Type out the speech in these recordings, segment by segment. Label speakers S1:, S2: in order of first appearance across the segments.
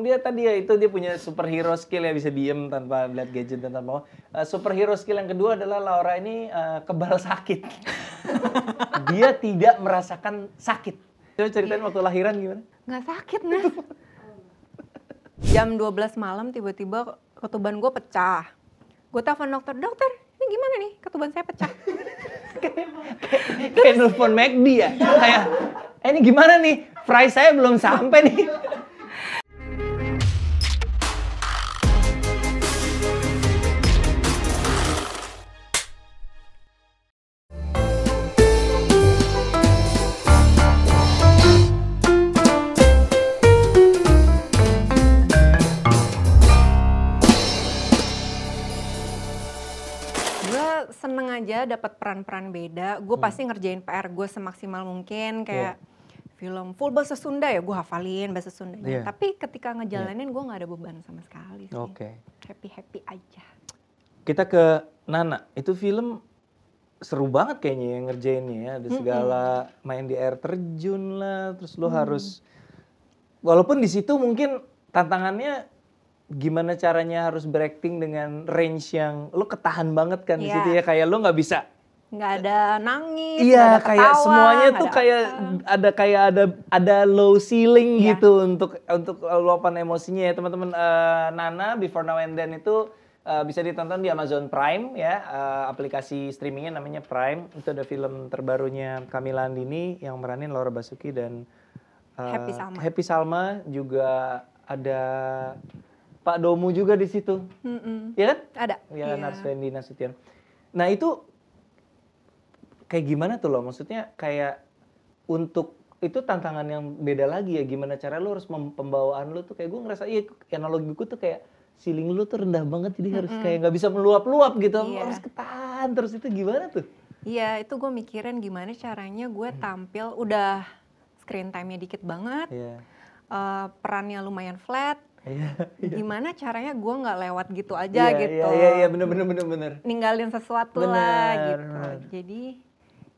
S1: dia tadi ya itu dia punya superhero skill ya, bisa diem tanpa lihat gadget dan tanpa superhero skill yang kedua adalah Laura ini kebal sakit. Dia tidak merasakan sakit. Coba ceritain waktu lahiran gimana?
S2: Nggak sakit, Nas. Jam 12 malam tiba-tiba ketuban gue pecah. Gue telepon dokter, ini gimana nih ketuban saya pecah?
S1: Kayak nelfon McD ya? Kayak, ini gimana nih? Fry saya belum sampai nih.
S2: Seneng aja dapat peran-peran beda. Gue pasti ngerjain PR gue semaksimal mungkin. Kayak film full bahasa Sunda ya, gue hafalin bahasa Sundanya. Tapi ketika ngejalanin gue nggak ada beban sama sekali sih. Happy-happy aja.
S1: Kita ke Nana. Itu film seru banget kayaknya yang ngerjainnya ya. Ada segala main di air terjun lah. Terus lo harus, walaupun di situ mungkin tantangannya gimana caranya harus berakting dengan range yang lo ketahan banget kan di situ ya, kayak lo nggak bisa
S2: ada nangis,
S1: iya,
S2: ada
S1: kayak
S2: ketawa,
S1: semuanya tuh kayak ada low ceiling gitu untuk luapan emosinya ya teman-teman. Nana Before Now and Then itu bisa ditonton di Amazon Prime ya, aplikasi streamingnya namanya Prime. Itu ada film terbarunya Camilla Andini yang meranin Laura Basuki dan Happy Salma, juga ada Pak Domu juga di situ, ya kan?
S2: Ada.
S1: Ya, Arsvendi Nasution. Nah itu kayak gimana tuh lo? Maksudnya kayak untuk itu tantangan yang beda lagi ya. Gimana cara lo harus pembawaan lo tuh kayak gue ngerasa analogiku tuh kayak ceiling lo tuh rendah banget, jadi harus kayak nggak bisa meluap-luap gitu, harus ketahan terus. Itu gimana tuh? Iya,
S2: itu gue mikirin gimana caranya gue tampil udah screen time-nya dikit banget, perannya lumayan flat. Gimana caranya gue nggak lewat gitu aja gitu.
S1: Iya, bener.
S2: Ninggalin sesuatu lah gitu. Jadi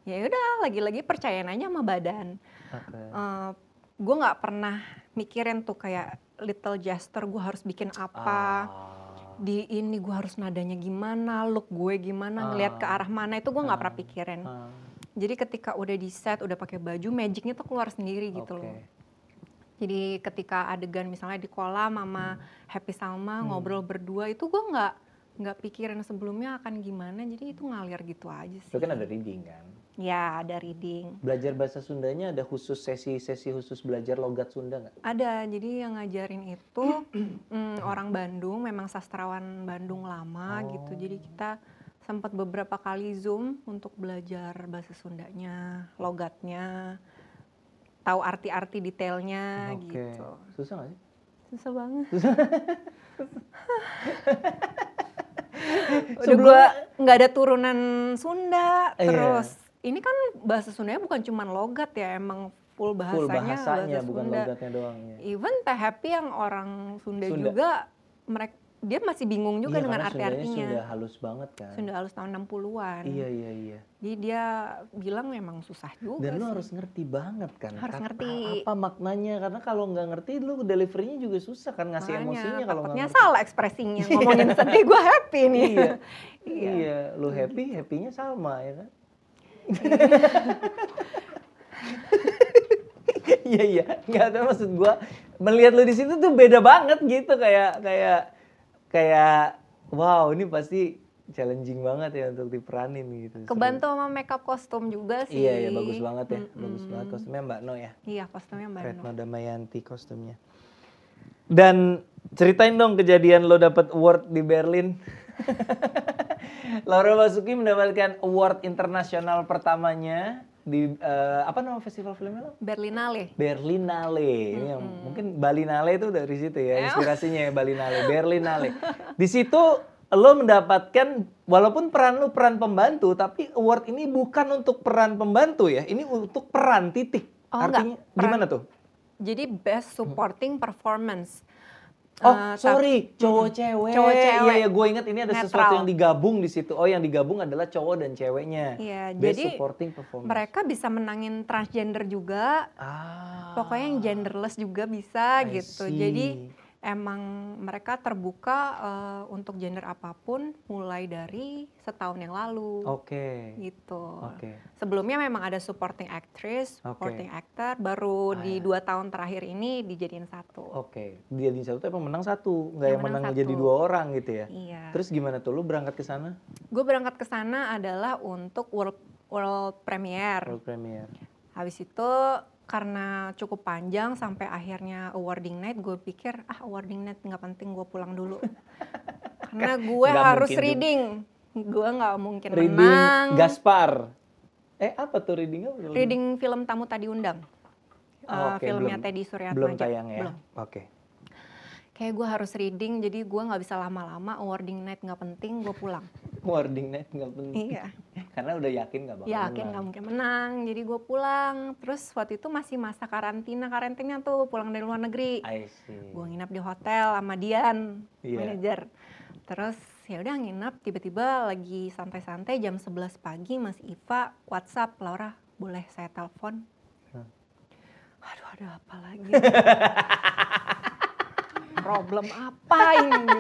S2: ya udah, lagi-lagi percayain aja sama badan. Gue nggak pernah mikirin tuh kayak little gesture gue harus bikin apa. Di ini gue harus nadanya gimana, look gue gimana, ngelihat ke arah mana, itu gue nggak pernah pikirin. Jadi ketika udah di set, udah pakai baju, magicnya tuh keluar sendiri gitu loh. Jadi ketika adegan misalnya di kolam sama Happy Salma ngobrol berdua, itu gue nggak pikirin sebelumnya akan gimana, jadi itu ngalir gitu aja sih.
S1: Itu kan ada reading kan?
S2: Ya, ada reading.
S1: Belajar bahasa Sundanya ada khusus sesi khusus belajar logat Sunda nggak?
S2: Ada, jadi yang ngajarin itu orang Bandung, memang sastrawan Bandung lama gitu. Jadi kita sempat beberapa kali Zoom untuk belajar bahasa Sundanya, logatnya, tahu arti-arti detailnya gitu.
S1: Susah nggak sih?
S2: Susah banget. Udah gue nggak ada turunan Sunda, terus ini kan bahasa Sundanya bukan cuma logat ya, emang full bahasanya bahasa
S1: bukan
S2: Sunda.
S1: logatnya doang ya.
S2: Even Teh Happy yang orang Sunda juga, dia masih bingung juga dengan arti-artinya.
S1: Sunda halus banget kan.
S2: Sunda halus tahun 60-an.
S1: Iya.
S2: Jadi dia bilang memang susah juga.
S1: Dan lo harus ngerti banget kan.
S2: Harus ngerti.
S1: Apa maknanya, karena kalau nggak ngerti lo deliverynya juga susah kan, ngasih emosinya kalau nggak ngerti.
S2: Salah ekspresinya, ngomongin sedih gue happy nih.
S1: Iya, lo happy-nya Salma ya kan. Iya, nggak ada, maksud gue melihat lo di situ tuh beda banget gitu, kayak wow, ini pasti challenging banget ya untuk diperanin gitu.
S2: Kebantu sama makeup kostum juga sih.
S1: Iya, bagus banget ya. Bagus banget kostumnya Mbak No ya.
S2: Iya, kostumnya Mbak No.
S1: Retno Damayanti kostumnya. Dan ceritain dong kejadian lo dapet award di Berlin. Laura Basuki mendapatkan award internasional pertamanya di apa nama festival filmnya lo?
S2: Berlinale.
S1: Ini yang mungkin Balinale itu dari situ ya, inspirasinya ya, Berlinale. Di situ lo mendapatkan, walaupun peran lo peran pembantu, tapi award ini bukan untuk peran pembantu ya, ini untuk peran titik. Artinya gimana tuh?
S2: Jadi best supporting performance.
S1: Cowok-cewek. Iya, gue ingat ini ada sesuatu yang digabung di situ. Oh, yang digabung adalah cowok dan ceweknya.
S2: Iya,
S1: best
S2: jadi
S1: supporting performance. Mereka
S2: bisa menangin transgender juga. Pokoknya yang genderless juga bisa gitu. Jadi emang mereka terbuka untuk gender apapun mulai dari setahun yang lalu. Gitu. Sebelumnya memang ada supporting actress, supporting actor, baru di 2 tahun terakhir ini dijadiin 1.
S1: Dijadiin 1 tuh emang menang 1, nggak yang menang jadi 2 orang gitu ya?
S2: Iya.
S1: Terus gimana tuh, lu berangkat ke sana?
S2: Gue berangkat ke sana adalah untuk world premiere. Habis itu karena cukup panjang sampai akhirnya awarding night, gue pikir awarding night nggak penting, gue pulang dulu. Karena gue harus reading, gue nggak mungkin
S1: reading
S2: menang.
S1: Gaspar. Apa tuh reading apa?
S2: Reading film Tamu Tak Diundang. Filmnya Teddy Suryatmaja.
S1: Belum tayang ya?
S2: Belum. Kayak gue harus reading, jadi gue nggak bisa lama-lama. Awarding night nggak penting, gue pulang.
S1: Awarding night nggak penting.
S2: Iya.
S1: Karena udah yakin nggak bakal menang.
S2: Yakin nggak mungkin menang, jadi gue pulang. Terus waktu itu masih masa karantina tuh, pulang dari luar negeri. Gue nginap di hotel sama Dian, manajer. Terus ya udah nginap, tiba-tiba lagi santai-santai jam 11 pagi Mas Iva WhatsApp, Laura boleh saya telepon? Aduh, ada apa lagi? Problem apa ini?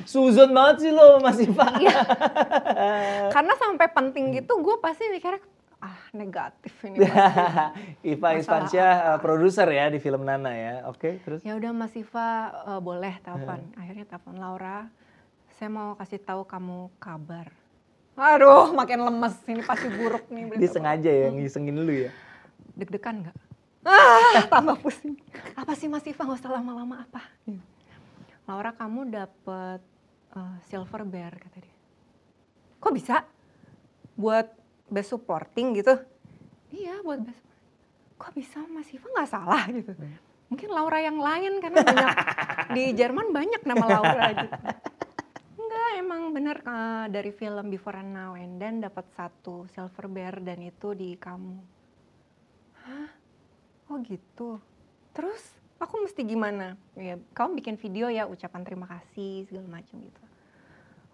S1: Suzon banget sih lo Mas Iva.
S2: Karena sampai penting gitu gue pasti mikirnya negatif ini.
S1: Iva Isfansyah produser ya di film Nana ya. Terus?
S2: Ya udah Mas Iva boleh telepon. Akhirnya telepon, Laura, saya mau kasih tahu kamu kabar. Aduh, makin lemes, ini pasti buruk nih.
S1: Dia sengaja ya ngisengin lu ya.
S2: Deg-degan nggak? Tambah pusing. Apa sih Mas Iva, nggak usah lama-lama apa? Laura, kamu dapet Silver Bear, kata dia. Kok bisa? Buat best supporting gitu? Iya, buat best. Kok bisa Mas Iva, nggak salah gitu? Mungkin Laura yang lain, karena banyak di Jerman banyak nama Laura gitu. Enggak, emang bener dari film Before and Now and Then dapat 1 Silver Bear dan itu di kamu. Hah? Oh gitu. Terus aku mesti gimana? Ya, kamu bikin video ya, ucapan terima kasih segala macam gitu.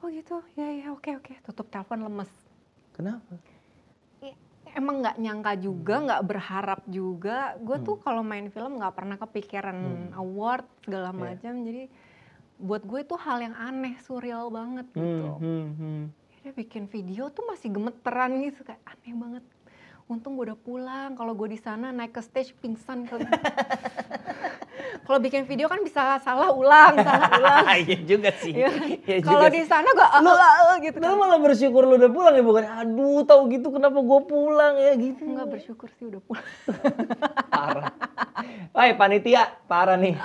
S2: Oh gitu, ya oke. Tutup telepon, lemes.
S1: Kenapa?
S2: Emang nggak nyangka juga, nggak berharap juga. Gue tuh kalau main film nggak pernah kepikiran award segala macam. Jadi buat gue itu hal yang aneh, surreal banget gitu. Dia bikin video tuh masih gemeteran gitu, kayak aneh banget. Untung gue udah pulang, kalau gue di sana naik ke stage pingsan kali. Kalau bikin video kan bisa salah ulang.
S1: Iya juga sih.
S2: Kalau di sana gue gitu.
S1: Lu malah bersyukur lu udah pulang ya, bukan aduh tahu gitu kenapa gue pulang ya gitu.
S2: Enggak, bersyukur sih udah pulang.
S1: Parah. Wah, panitia parah nih.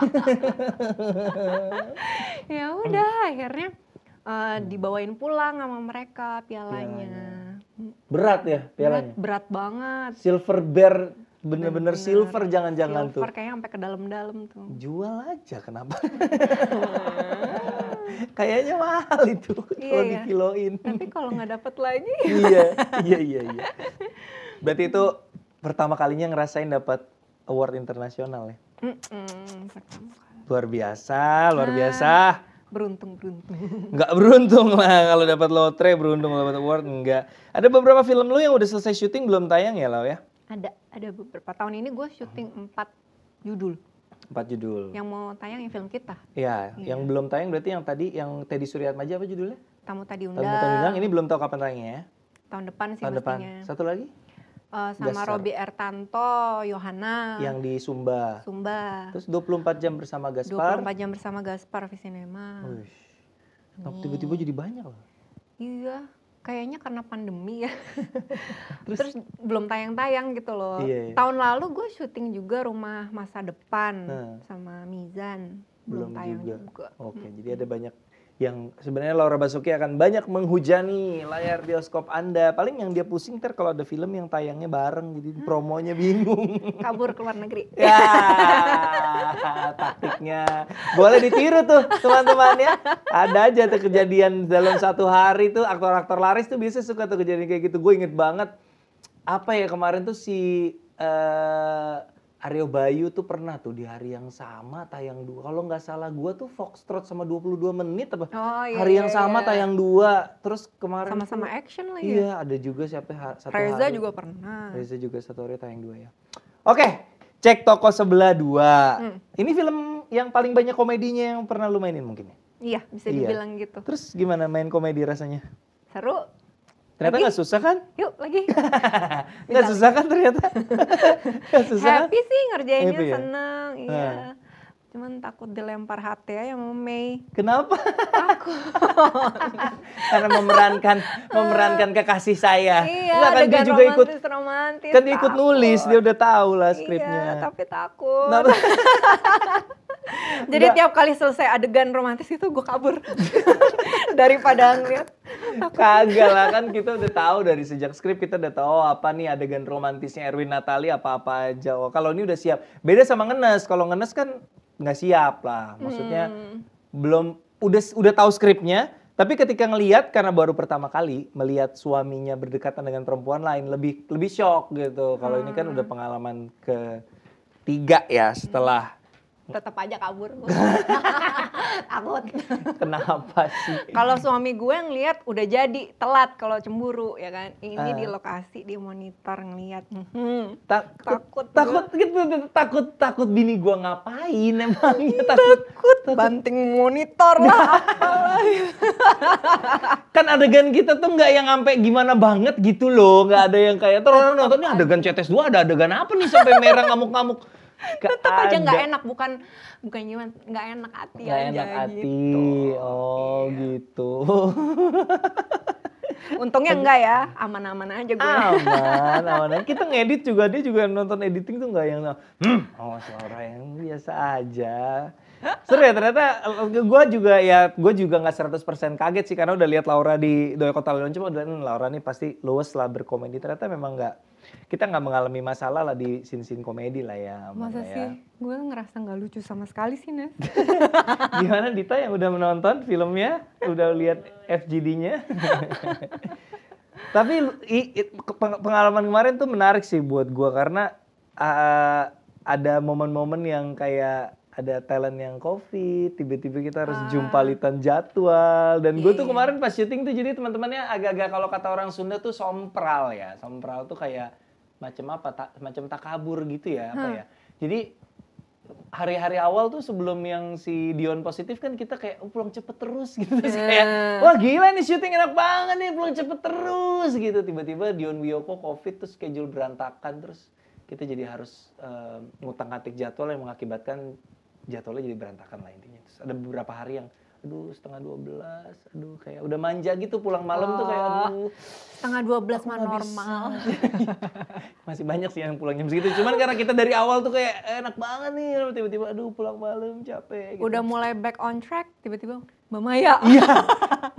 S2: Ya udah, akhirnya dibawain pulang sama mereka pialanya.
S1: Berat ya pialanya?
S2: Berat banget.
S1: Silver Bear, bener-bener silver jangan-jangan tuh.
S2: Silver kayaknya sampai ke dalam-dalam tuh.
S1: Jual aja, kenapa? Kayaknya mahal itu kalau dikiloin.
S2: Tapi kalau nggak dapet lagi.
S1: Iya. Berarti itu pertama kalinya ngerasain dapat award internasional ya?
S2: Pertama kali.
S1: Luar biasa.
S2: Beruntung.
S1: Nggak beruntung lah kalau dapat lotre, beruntung dapat award enggak. Ada beberapa film lu yang udah selesai syuting belum tayang ya, Lau ya?
S2: Ada beberapa. Tahun ini gue syuting 4 judul.
S1: 4 judul.
S2: Yang mau tayang yang film kita.
S1: Iya, yang belum tayang berarti yang tadi yang Teddy Suryatmaja apa judulnya?
S2: Tamu Tak Diundang.
S1: Tamu Tak Diundang, ini belum tahu kapan tayangnya ya?
S2: Tahun depan sih
S1: tahun
S2: mestinya.
S1: Depan. Satu lagi?
S2: Sama Robby Ertanto, Yohana.
S1: Yang di Sumba. Terus 24 jam bersama Gaspar.
S2: 24 jam bersama Gaspar Visinema.
S1: Tiba-tiba jadi banyak loh.
S2: Iya, kayaknya karena pandemi ya. Terus belum tayang-tayang gitu loh.
S1: Iya.
S2: Tahun lalu gue syuting juga Rumah Masa Depan sama Mizan. Belum tayang juga.
S1: Oke, jadi ada banyak yang sebenarnya Laura Basuki akan banyak menghujani layar bioskop Anda. Paling yang dia pusing ntar kalau ada film yang tayangnya bareng, jadi promonya bingung.
S2: Kabur ke luar negeri.
S1: Ya, taktiknya. Boleh ditiru tuh teman-teman ya. Ada aja tuh kejadian dalam satu hari tuh aktor-aktor laris tuh biasa suka tuh kejadian kayak gitu. Gue inget banget apa ya kemarin tuh si Aryo Bayu tuh pernah tuh di hari yang sama tayang 2. Kalau nggak salah gue tuh Foxtrot sama 22 menit apa? Hari yang sama tayang 2. Terus kemarin
S2: sama-sama action lagi.
S1: Iya, ada juga siapa satu
S2: Reza
S1: hari.
S2: juga pernah.
S1: Reza juga satu hari tayang 2 ya. Oke, cek toko sebelah 2. Ini film yang paling banyak komedinya yang pernah lu mainin mungkin ya?
S2: Iya, bisa dibilang gitu.
S1: Terus gimana main komedi rasanya?
S2: Seru.
S1: Ternyata nggak susah kan?
S2: Yuk lagi.
S1: Nggak susah kan ternyata? Nggak susah kan?
S2: Happy sih ngerjainnya,
S1: Happy ya?
S2: seneng. Iya. Cuman takut dilempar hati aja sama Mei.
S1: Kenapa? Karena memerankan kekasih saya.
S2: Iya,
S1: Nggak, kan dia juga ikut
S2: romantis.
S1: kan dia ikut nulis, dia udah tahu lah skripnya.
S2: Iya, tapi takut.
S1: Kenapa?
S2: Jadi tiap kali selesai adegan romantis itu gue kabur daripada ngeliat.
S1: Kagak lah, kan kita udah tahu dari sejak skrip, kita udah tahu apa nih adegan romantisnya Erwin Natali apa-apa aja. Oh, kalau ini udah siap. Beda sama Ngenes. Kalau Ngenes kan nggak siap lah. Maksudnya belum udah tahu skripnya, tapi ketika ngelihat karena baru pertama kali melihat suaminya berdekatan dengan perempuan lain lebih shock gitu. Kalau ini kan udah pengalaman ketiga ya setelah
S2: Tetap aja kabur. Takut.
S1: kenapa sih?
S2: Kalau suami gue ngeliat udah jadi telat kalau cemburu ya kan. Ini di lokasi di monitor ngeliat.
S1: Takut bini gua ngapain emangnya
S2: Takut banting monitor lah.
S1: Kan adegan kita tuh nggak yang sampai gimana banget gitu loh, nggak ada yang kayak terus orang nonton ini adegan CTS2 ada adegan apa nih sampai merah ngamuk-ngamuk.
S2: Tetap aja nggak enak, bukan gimana, nggak enak hati
S1: nggak
S2: aja
S1: enak hati.
S2: gitu.
S1: Oh gitu.
S2: Untungnya enggak ya, aman-aman aja gue.
S1: Aman. Kita ngedit juga, dia juga nonton editing tuh nggak yang suara yang biasa aja. Seru ya ternyata. Gue juga nggak 100% kaget sih karena udah lihat Laura di Doi Kota Leon, cuma udah Laura nih pasti luwes lah berkomedi. Ternyata memang kita nggak mengalami masalah lah di scene komedi lah ya.
S2: Masa
S1: ya.
S2: sih? Gue ngerasa nggak lucu sama sekali sih, Nes.
S1: Gimana Dita yang udah menonton filmnya, udah lihat FGD-nya? Tapi pengalaman kemarin tuh menarik sih buat gue karena ada momen-momen yang kayak ada talent yang COVID, tiba-tiba kita harus jumpalitan jadwal. Dan gue tuh kemarin pas syuting tuh jadi teman-temannya agak-agak kalau kata orang Sunda tuh sompral ya. Sompral tuh kayak macam takabur gitu ya, apa ya. Jadi hari-hari awal tuh sebelum yang si Dion positif kan kita kayak pulang cepet terus gitu. Terus kayak wah gila nih syuting enak banget nih pulang cepet terus gitu. Tiba-tiba Dion Wiyoko COVID terus schedule berantakan terus kita jadi harus ngutang-ngatik jadwal yang mengakibatkan jadwalnya jadi berantakan lah intinya. Terus ada beberapa hari yang aduh 11:30, aduh kayak udah manja gitu pulang malam tuh kayak aduh
S2: 11:30 mah normal.
S1: Masih banyak sih yang pulang jam segitu, cuman karena kita dari awal tuh kayak enak banget nih, tiba-tiba aduh pulang malam capek gitu.
S2: Udah mulai back on track, tiba-tiba Mbak Maya.
S1: Iya.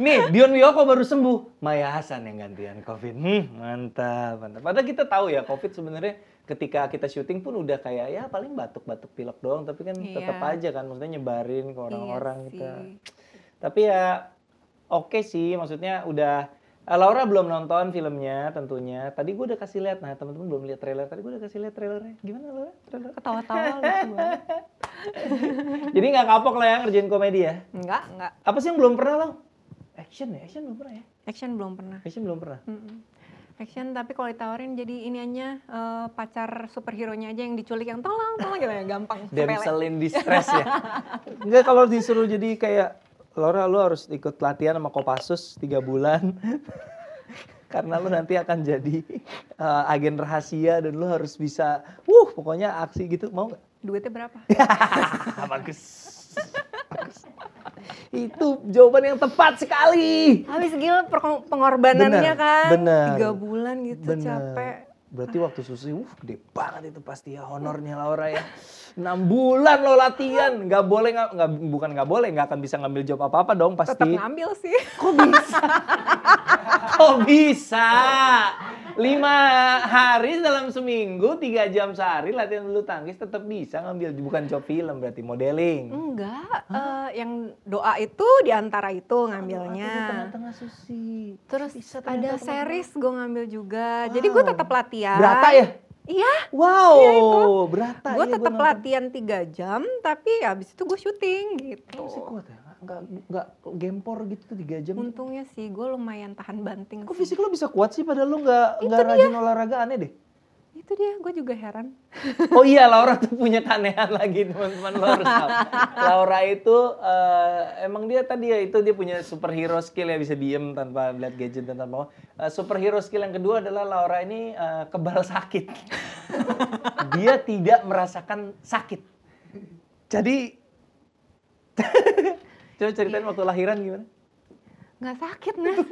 S1: Nih, Dion Wiyoko baru sembuh, Maya Hasan yang gantian COVID. Mantap. Padahal kita tahu ya COVID sebenarnya ketika kita syuting pun udah kayak ya paling batuk-batuk pilek doang, tapi kan tetap aja kan maksudnya nyebarin ke orang-orang kita. Tapi ya oke sih, maksudnya udah Laura belum nonton filmnya tentunya. Tadi gue udah kasih lihat, nah teman-teman belum lihat trailer. Tadi gue udah kasih lihat trailernya. Gimana Laura? Trailer?
S2: Ketawa-tawa lucu banget.
S1: Jadi nggak kapok lah ya ngerjain komedi ya?
S2: Enggak.
S1: Apa sih yang belum pernah lo? Action ya? Action belum pernah ya?
S2: Action belum pernah.
S1: Action belum pernah?
S2: Action tapi kalau ditawarin jadi iniannya pacar superhero-nya aja yang diculik yang tolong gitu ya, gampang.
S1: Damsel in distress ya? Enggak, kalau disuruh jadi kayak Laura lu harus ikut latihan sama Kopassus 3 bulan. Karena lu nanti akan jadi agen rahasia dan lu harus bisa pokoknya aksi gitu, mau gak?
S2: Duitnya berapa?
S1: Bagus. Itu jawaban yang tepat sekali.
S2: Habis gila pengorbanannya kan.
S1: Bener.
S2: 3 bulan gitu capek.
S1: Berarti waktu susi gede banget itu pasti ya honornya Laura ya. 6 bulan lo latihan, nggak akan bisa ngambil job apa-apa dong pasti.
S2: Tetap ngambil sih.
S1: Kok bisa? Kok bisa? 5 hari dalam seminggu, 3 jam sehari latihan bulu tangkis tetap bisa ngambil, bukan job film berarti modeling.
S2: Enggak, yang doa itu diantara itu ngambilnya.
S1: Di tengah-tengah susi.
S2: Terus ada series gue ngambil juga, jadi gue tetap latihan.
S1: Berata ya?
S2: Iya.
S1: Wow,
S2: iya itu.
S1: Berata.
S2: Gue tetap latihan 3 jam, tapi habis itu gue syuting gitu.
S1: Masih kuat ya? Nggak gempor gitu 3 jam.
S2: Untungnya sih gue lumayan tahan banting.
S1: Kok fisik lo bisa kuat sih padahal lo nggak rajin olahraga, aneh deh.
S2: Ya Itu dia, gue juga heran.
S1: Oh iya, Laura tuh punya keanehan lagi teman-teman, lo harus tahu. Laura itu emang dia tadi ya, itu dia punya superhero skill ya, bisa diem tanpa lihat gadget dan tanpa superhero skill yang kedua adalah Laura ini kebal sakit. Dia tidak merasakan sakit. Jadi coba ceritain waktu lahiran gimana?
S2: Nggak sakit, Nas.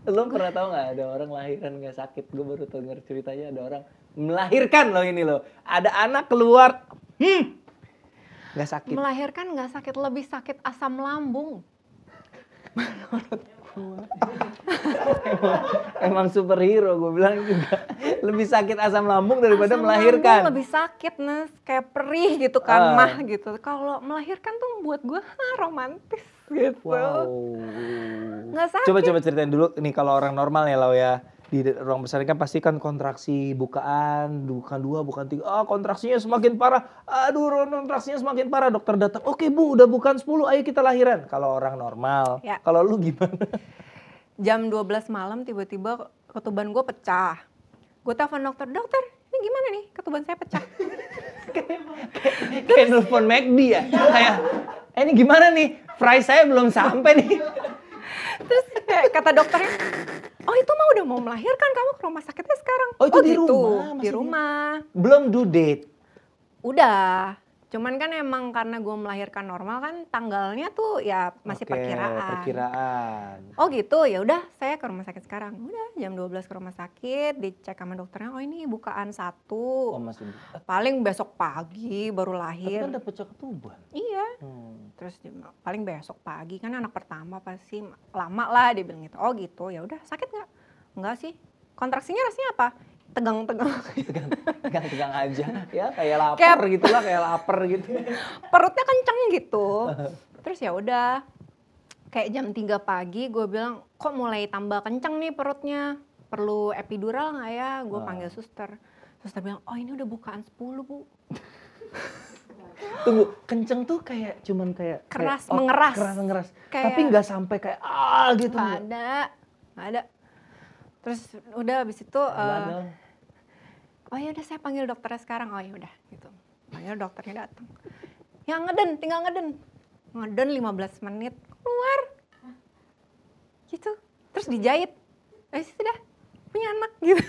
S1: Lo pernah tahu nggak ada orang lahiran nggak sakit? Gue baru denger ceritanya ada orang melahirkan loh ini loh. Ada anak keluar, nggak sakit.
S2: Melahirkan nggak sakit, lebih sakit asam lambung.
S1: Emang superhero, gue bilang juga. Lebih sakit asam lambung daripada
S2: Asam
S1: melahirkan.
S2: lambung lebih sakit, Nas. Kayak perih gitu kan, mah gitu. Kalau melahirkan tuh buat gue romantis gitu.
S1: Wow.
S2: Nggak sakit.
S1: Coba ceritain dulu nih kalau orang normal ya Lau ya. Di ruang besar kan pasti kan kontraksi bukaan, bukan 2, bukan 3. Kontraksinya semakin parah. Aduh, kontraksinya semakin parah. Dokter datang, oke Bu, udah bukan 10, ayo kita lahiran. Kalau orang normal.
S2: Ya.
S1: Kalau lu gimana?
S2: Jam 12 malam tiba-tiba ketuban gue pecah. Gue telepon dokter, dokter ini gimana nih ketuban saya pecah.
S1: Kayak nelfon McD ya. Kayak, ini gimana nih? Fry saya belum sampai nih.
S2: Terus kata dokternya, oh itu mah udah mau melahirkan, kamu ke rumah sakitnya sekarang.
S1: Oh itu di
S2: gitu.
S1: rumah?
S2: Di rumah.
S1: Belum due date?
S2: Udah. Cuman kan emang karena gue melahirkan normal kan tanggalnya tuh ya masih perkiraan. Oh gitu, ya udah saya ke rumah sakit sekarang. Udah jam 12 ke rumah sakit, dicek sama dokternya, oh ini bukaan 1.
S1: Oh masih.
S2: Paling besok pagi baru
S1: Tapi
S2: lahir.
S1: kan dapet ketuban.
S2: Iya. Terus paling besok pagi kan anak pertama pasti lama lah dia bilang gitu. Oh gitu, ya udah sakit nggak? Enggak sih. Kontraksinya rasanya apa? Tegang-tegang
S1: aja ya, kayak lapar gitu lah, kayak lapar gitu.
S2: Perutnya kenceng gitu. Terus ya udah kayak jam 3 pagi gue bilang kok mulai tambah kenceng nih perutnya, perlu epidural nggak ya? Gue panggil suster bilang oh ini udah bukaan 10 Bu.
S1: Tunggu, kenceng tuh kayak cuman kayak
S2: keras,
S1: kayak,
S2: mengeras
S1: kayak, tapi nggak sampai kayak gitu.
S2: Nggak ada. Terus udah habis itu oh ya udah saya panggil dokternya sekarang. Oh ya udah gitu. Panggil dokternya datang. Yang tinggal ngeden 15 menit keluar. Gitu. Terus dijahit. Habis itu udah punya anak gitu.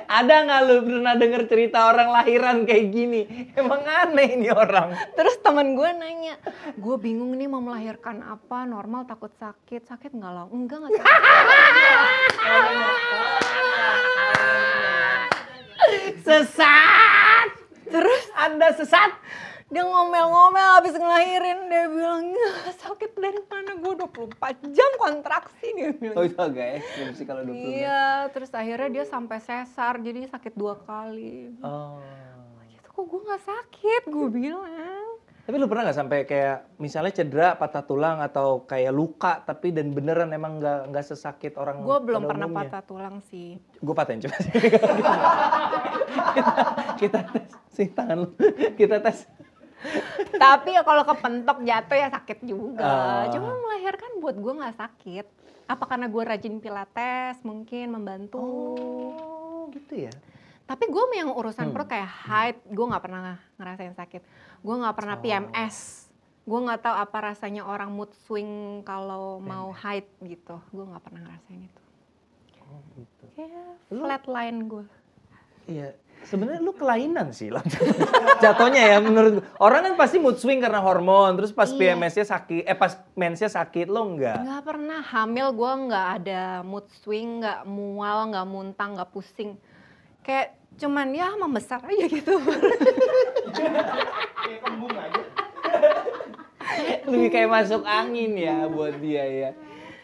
S1: Ada nggak lu pernah denger cerita orang lahiran kayak gini? Emang aneh ini orang.
S2: Terus teman gue nanya, gue bingung nih mau melahirkan apa, normal takut sakit nggak lo? Enggak sakit.
S1: Sesat!
S2: Terus
S1: Anda sesat?
S2: dia ngomel-ngomel habis ngelahirin, dia bilang sakit dari mana, gue 24 jam kontraksi dia bilang.
S1: Oh itu agak ekstrim sih kalau 24 jam.
S2: Iya, terus akhirnya dia sampai sesar, jadi sakit 2 kali.
S1: Oh.
S2: Gitu kok gue nggak sakit, gue bilang.
S1: Tapi lu pernah nggak sampai kayak misalnya cedera, patah tulang atau kayak luka tapi dan beneran emang nggak sesakit orang?
S2: Gue belum
S1: pada
S2: pernah
S1: umumnya?
S2: patah tulang sih.
S1: Gue patahin coba. kita tes sih tangan lu. Kita tes.
S2: Tapi ya kalau kepentok jatuh ya sakit juga. Cuma melahirkan buat gue nggak sakit. Apa karena gue rajin pilates mungkin membantu.
S1: Oh gitu ya.
S2: Tapi gue yang urusan perut kayak haid, gue nggak pernah ngerasain sakit. Gue nggak pernah PMS. Gue nggak tahu apa rasanya orang mood swing kalau mau haid gitu. Gue nggak pernah ngerasain itu.
S1: Oh gitu.
S2: Kayak flatline gue.
S1: Iya. Sebenarnya lu kelainan sih lah. Jatuhnya ya menurut gue. Orang kan pasti mood swing karena hormon. Terus pas PMS-nya sakit, pas mensnya sakit, lo enggak?
S2: Nggak pernah. Hamil gue nggak ada mood swing, nggak mual, nggak muntah, nggak pusing. Kayak cuman ya membesar aja gitu.
S3: Kayak kembung aja.
S1: Lebih kayak masuk angin ya buat dia ya.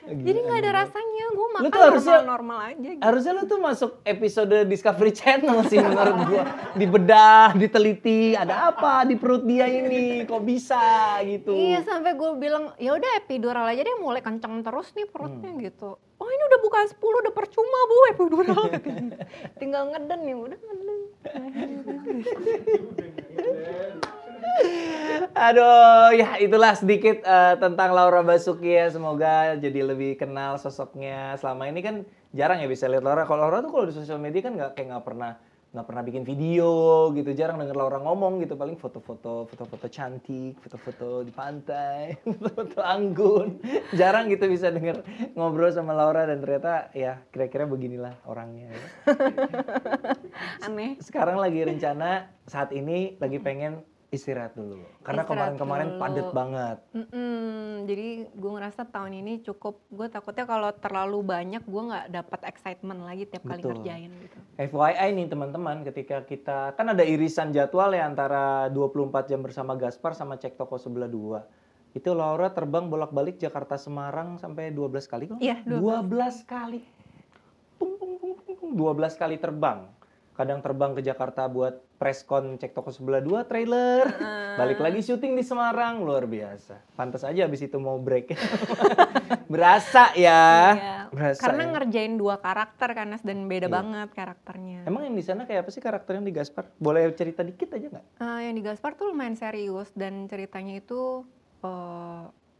S2: Jadi nggak ada rasanya, gue makan normal-normal aja gitu.
S1: Harusnya lu tuh masuk episode Discovery Channel sih menurut gua. Dibedah, diteliti, ada apa di perut dia ini, kok bisa gitu.
S2: Iya, sampai gue bilang, ya udah epidural aja deh, mulai kenceng terus nih perutnya gitu. Oh ini udah bukan 10, udah percuma Bu epidural. Tinggal ngeden ya, udah ngeden.
S1: Aduh, ya itulah sedikit tentang Laura Basuki ya. Semoga jadi lebih kenal sosoknya. Selama ini kan jarang ya bisa lihat Laura. Kalau Laura tuh kalau di sosial media kan kayak nggak pernah bikin video gitu. Jarang denger Laura ngomong gitu. Paling foto-foto cantik, foto-foto di pantai, foto-foto anggun. Jarang gitu bisa denger ngobrol sama Laura dan ternyata ya kira-kira beginilah orangnya. Ya.
S2: Aneh.
S1: Sekarang lagi rencana saat ini lagi pengen istirahat dulu. Karena kemarin-kemarin padet banget.
S2: Jadi gue ngerasa tahun ini cukup, gue takutnya kalau terlalu banyak gue nggak dapat excitement lagi tiap kali ngerjain gitu.
S1: FYI nih teman-teman, ketika kita, kan ada irisan jadwal ya antara 24 jam bersama Gaspar sama Cek Toko Sebelah 2. Itu Laura terbang bolak-balik Jakarta Semarang sampai 12 kali kok?
S2: Iya,
S1: 12 kali. 12 kali terbang. Kadang terbang ke Jakarta buat preskon Cek Toko Sebelah 2 trailer. Balik lagi syuting di Semarang, luar biasa. Pantas aja abis itu mau break. Berasa ya.
S2: Iya.
S1: Berasa
S2: Karena
S1: ya.
S2: ngerjain 2 karakter kan dan beda banget karakternya.
S1: Emang yang di sana kayak apa sih karakternya di Gaspar? Boleh cerita dikit aja nggak?
S2: Yang di Gaspar tuh lumayan serius dan ceritanya itu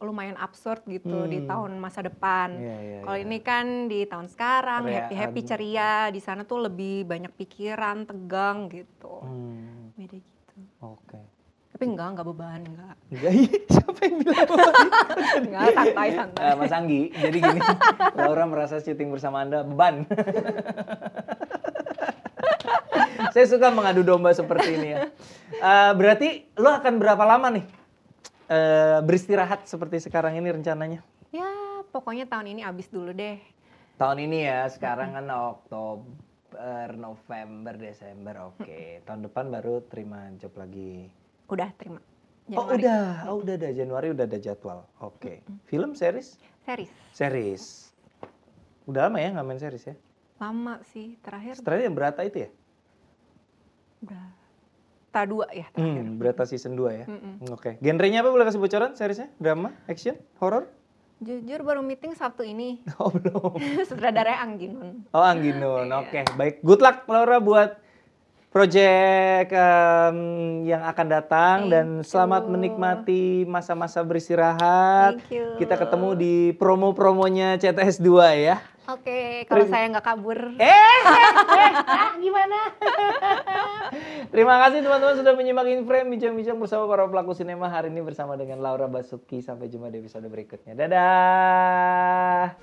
S2: lumayan absurd gitu di tahun masa depan. Kalau ini kan di tahun sekarang, happy ceria. Di sana tuh lebih banyak pikiran, tegang gitu. Beda gitu.
S1: Oke.
S2: Tapi enggak beban, enggak.
S1: Enggak, siapa yang bilang beban?
S2: Enggak, santai.
S1: Mas Anggi, jadi gini, Laura merasa syuting bersama Anda beban. Saya suka mengadu domba seperti ini ya. Berarti lo akan berapa lama nih beristirahat seperti sekarang ini rencananya?
S2: Ya, pokoknya tahun ini abis dulu deh.
S1: Tahun ini ya, sekarang kan Oktober, November, Desember, oke. Tahun depan baru terima job lagi.
S2: Udah terima.
S1: Januari. Udah Januari udah ada jadwal. Oke. Film, series? Series. Udah lama ya nggak main series ya?
S2: Lama sih, terakhir.
S1: Terakhir yang Berata itu ya?
S2: Berata 2 ya terakhir.
S1: Berata season 2 ya? Oke. Genrenya apa boleh kasih bocoran seriesnya? Drama, action, horror?
S2: Jujur baru meeting Sabtu ini.
S1: Oh belum.
S2: Sutradaranya Angginun.
S1: Oh Angginun, oke. Baik, good luck Laura buat project yang akan datang. Dan selamat menikmati masa-masa beristirahat.
S2: Thank you.
S1: Kita ketemu di promo-promonya CTS 2 ya.
S2: Oke, kalau saya nggak kabur.
S1: Gimana? Terima kasih teman-teman sudah menyimak Inframe, bincang-bincang bersama para pelaku sinema hari ini bersama dengan Laura Basuki. Sampai jumpa di episode berikutnya. Dadah!